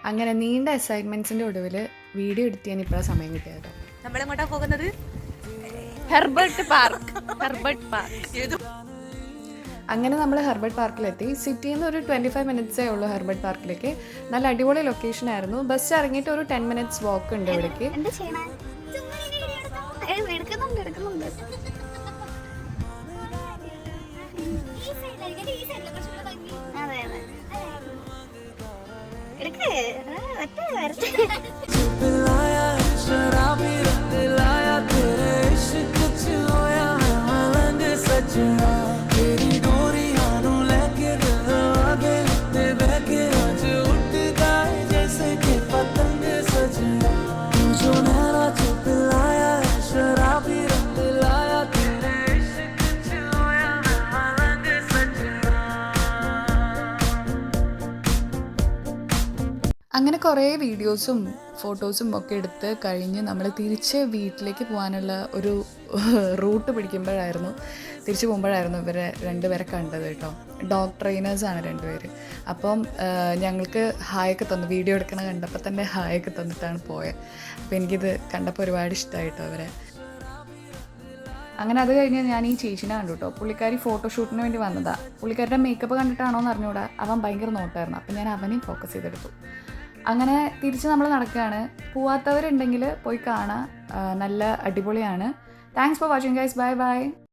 അങ്ങനെ നീണ്ട അസൈൻമെൻറ്റ്സിൻ്റെ ഒടുവിൽ വീഡിയോ എഡിറ്റ് ചെയ്യാൻ ഇപ്പോഴാണ് സമയം കിട്ടിയത്. നമ്മളെങ്ങോട്ടാ പോകുന്നത്? Herbert park. അങ്ങനെ നമ്മൾ ഹെർബർട്ട് പാർക്കിലെത്തി. സിറ്റിയിൽ നിന്ന് ഒരു 25 മിനിറ്റ്സേ ഉള്ളൂ ഹെർബർട്ട് പാർക്കിലേക്ക്. നല്ല അടിപൊളി ലൊക്കേഷൻ ആയിരുന്നു. ബസ് ഇറങ്ങിയിട്ട് ഒരു 10 മിനിറ്റ്സ് വാക്ക് ഉണ്ട് ഇവിടേക്ക്. അങ്ങനെ കുറേ വീഡിയോസും ഫോട്ടോസും ഒക്കെ എടുത്ത് കഴിഞ്ഞ് നമ്മൾ തിരിച്ച് വീട്ടിലേക്ക് പോകാനുള്ള ഒരു റൂട്ട് തിരിച്ചു പോകുമ്പോഴായിരുന്നു ഇവരെ രണ്ടുപേരെ കണ്ടത് കേട്ടോ. ഡോഗ് ട്രെയിനേഴ്സാണ് രണ്ടുപേർ. അപ്പം ഞങ്ങൾക്ക് ഹായൊക്കെ തന്നു. വീഡിയോ എടുക്കണ കണ്ടപ്പോൾ തന്നെ ഹായൊക്കെ തന്നിട്ടാണ് പോയത്. അപ്പോൾ എനിക്കിത് കണ്ടപ്പോൾ ഒരുപാട് ഇഷ്ടമായിട്ടോ അവരെ. അങ്ങനെ അത് കഴിഞ്ഞ് ഞാൻ ഈ ചേച്ചിനെ കണ്ടു കേട്ടോ. പുള്ളിക്കാരി ഫോട്ടോഷൂട്ടിന് വേണ്ടി വന്നതാണ്. പുള്ളിക്കാരുടെ മേക്കപ്പ് കണ്ടിട്ടാണോ എന്ന് അറിഞ്ഞുകൂടാ, അവൻ ഭയങ്കര നോട്ടായിരുന്നു. അപ്പം ഞാൻ അവനെയും ഫോക്കസ് ചെയ്തെടുത്തു. അങ്ങനെ തിരിച്ച് നമ്മൾ നടക്കുകയാണ്. പോവാത്തവരുണ്ടെങ്കിൽ പോയി കാണാം, നല്ല അടിപൊളിയാണ്. Thanks for watching guys. Bye bye.